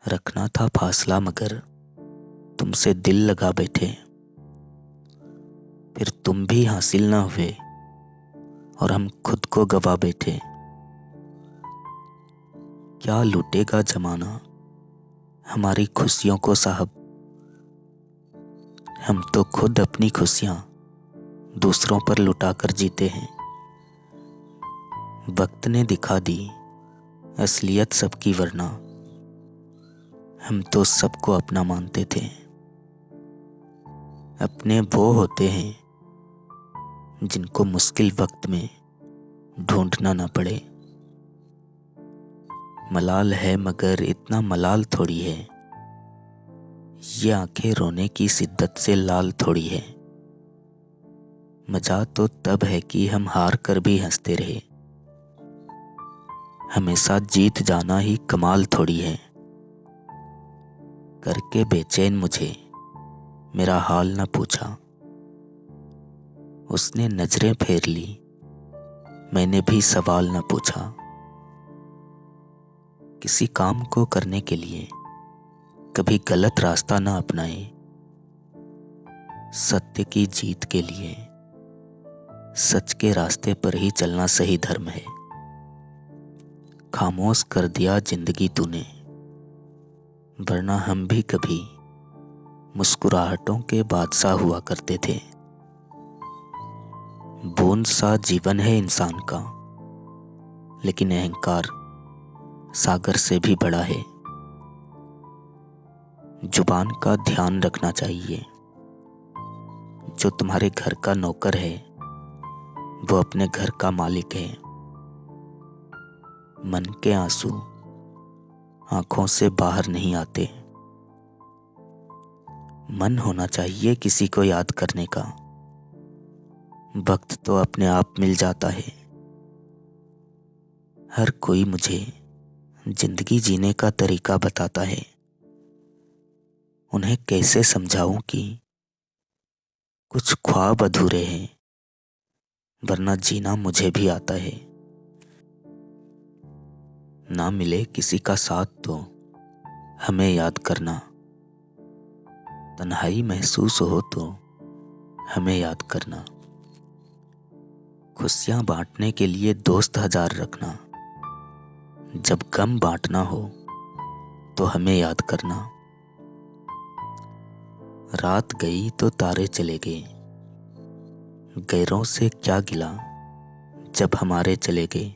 रखना था फासला मगर तुमसे दिल लगा बैठे, फिर तुम भी हासिल ना हुए और हम खुद को गवा बैठे। क्या लूटेगा जमाना हमारी खुशियों को साहब, हम तो खुद अपनी खुशियां दूसरों पर लुटा कर जीते हैं। वक्त ने दिखा दी असलियत सबकी, वरना हम तो सबको अपना मानते थे। अपने वो होते हैं जिनको मुश्किल वक्त में ढूंढना ना पड़े। मलाल है मगर इतना मलाल थोड़ी है, ये आंखें रोने की शिद्दत से लाल थोड़ी है। मजा तो तब है कि हम हार कर भी हंसते रहे, हमेशा जीत जाना ही कमाल थोड़ी है। करके बेचैन मुझे मेरा हाल न पूछा, उसने नजरें फेर ली मैंने भी सवाल न पूछा। किसी काम को करने के लिए कभी गलत रास्ता ना अपनाए, सत्य की जीत के लिए सच के रास्ते पर ही चलना सही धर्म है। खामोश कर दिया जिंदगी तूने, वरना हम भी कभी मुस्कुराहटों के बादशाह हुआ करते थे। बूंद सा जीवन है इंसान का, लेकिन अहंकार सागर से भी बड़ा है। जुबान का ध्यान रखना चाहिए, जो तुम्हारे घर का नौकर है वो अपने घर का मालिक है। मन के आंसू आंखों से बाहर नहीं आते, मन होना चाहिए किसी को याद करने का, वक्त तो अपने आप मिल जाता है। हर कोई मुझे जिंदगी जीने का तरीका बताता है, उन्हें कैसे समझाऊं कि कुछ ख्वाब अधूरे हैं, वरना जीना मुझे भी आता है। ना मिले किसी का साथ तो हमें याद करना, तन्हाई महसूस हो तो हमें याद करना। खुशियां बांटने के लिए दोस्त 1000 रखना, जब गम बांटना हो तो हमें याद करना। रात गई तो तारे चले गए, गैरों से क्या गिला जब हमारे चले गए।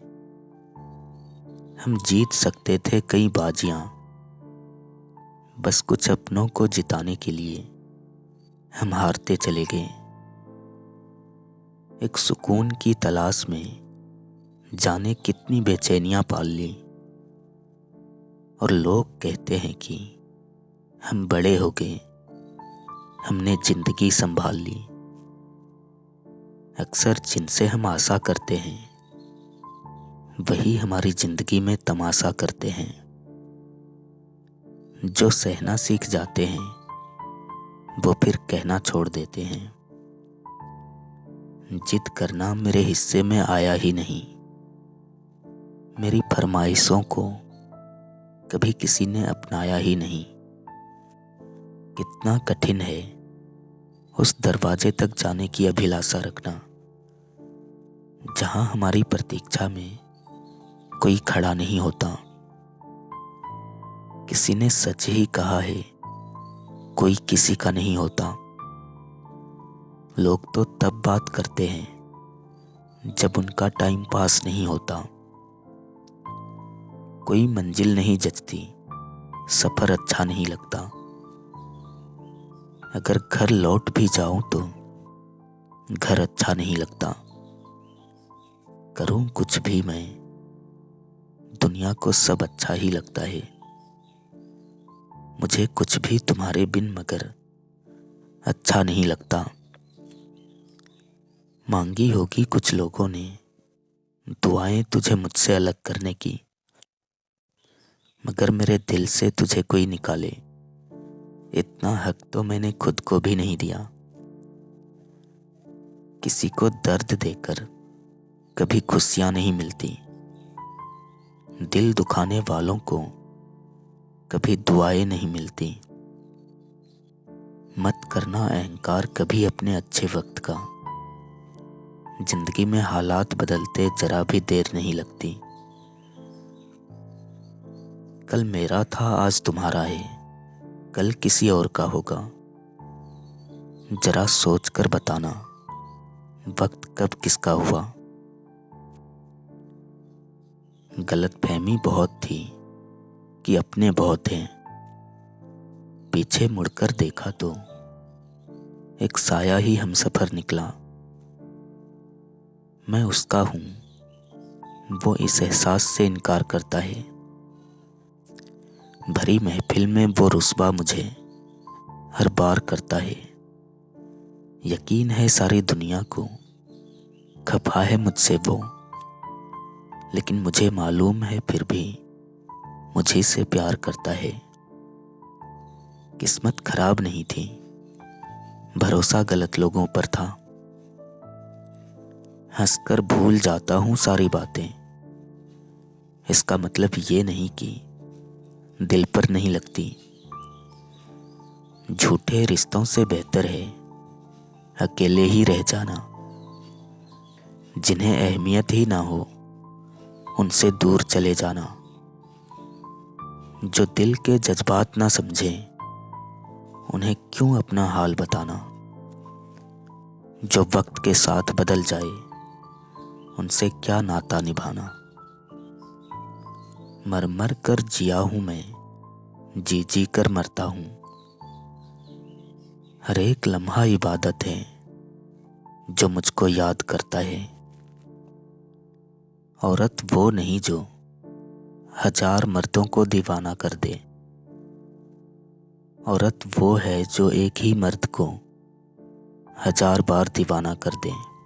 हम जीत सकते थे कई बाजियां, बस कुछ अपनों को जिताने के लिए हम हारते चले गए। एक सुकून की तलाश में जाने कितनी बेचैनियां पाल ली, और लोग कहते हैं कि हम बड़े हो गए, हमने जिंदगी संभाल ली। अक्सर जिनसे हम आशा करते हैं वही हमारी जिंदगी में तमाशा करते हैं। जो सहना सीख जाते हैं वो फिर कहना छोड़ देते हैं। जिद करना मेरे हिस्से में आया ही नहीं, मेरी फरमाइशों को कभी किसी ने अपनाया ही नहीं। कितना कठिन है उस दरवाजे तक जाने की अभिलाषा रखना, जहां हमारी प्रतीक्षा में कोई खड़ा नहीं होता। किसी ने सच ही कहा है, कोई किसी का नहीं होता। लोग तो तब बात करते हैं जब उनका टाइम पास नहीं होता। कोई मंजिल नहीं जचती, सफर अच्छा नहीं लगता। अगर घर लौट भी जाऊं तो घर अच्छा नहीं लगता। करूं कुछ भी मैं, दुनिया को सब अच्छा ही लगता है। मुझे कुछ भी तुम्हारे बिन मगर अच्छा नहीं लगता। मांगी होगी कुछ लोगों ने दुआएं तुझे मुझसे अलग करने की, मगर मेरे दिल से तुझे कोई निकाले, इतना हक तो मैंने खुद को भी नहीं दिया। किसी को दर्द देकर कभी खुशियां नहीं मिलती, दिल दुखाने वालों को कभी दुआएं नहीं मिलती। मत करना अहंकार कभी अपने अच्छे वक्त का। जिंदगी में हालात बदलते जरा भी देर नहीं लगती। कल मेरा था आज तुम्हारा है, कल किसी और का होगा। जरा सोच कर बताना वक्त कब किसका हुआ। गलतफहमी बहुत थी कि अपने बहुत हैं। पीछे मुड़कर देखा तो एक साया ही हमसफर निकला। मैं उसका हूं, वो इस एहसास से इनकार करता है। भरी महफिल में वो रुस्वा मुझे हर बार करता है। यकीन है सारी दुनिया को खफा है मुझसे वो, लेकिन मुझे मालूम है फिर भी मुझे से प्यार करता है। किस्मत खराब नहीं थी, भरोसा गलत लोगों पर था। हंसकर भूल जाता हूं सारी बातें, इसका मतलब ये नहीं कि दिल पर नहीं लगती। झूठे रिश्तों से बेहतर है अकेले ही रह जाना। जिन्हें अहमियत ही ना हो उनसे दूर चले जाना। जो दिल के जज्बात ना समझे उन्हें क्यों अपना हाल बताना। जो वक्त के साथ बदल जाए उनसे क्या नाता निभाना। मर मर कर जिया हूं मैं, जी जी कर मरता हूं। हर एक लम्हा इबादत है जो मुझको याद करता है। औरत वो नहीं जो 1000 मर्दों को दीवाना कर दे। औरत वो है जो एक ही मर्द को 1000 बार दीवाना कर दे।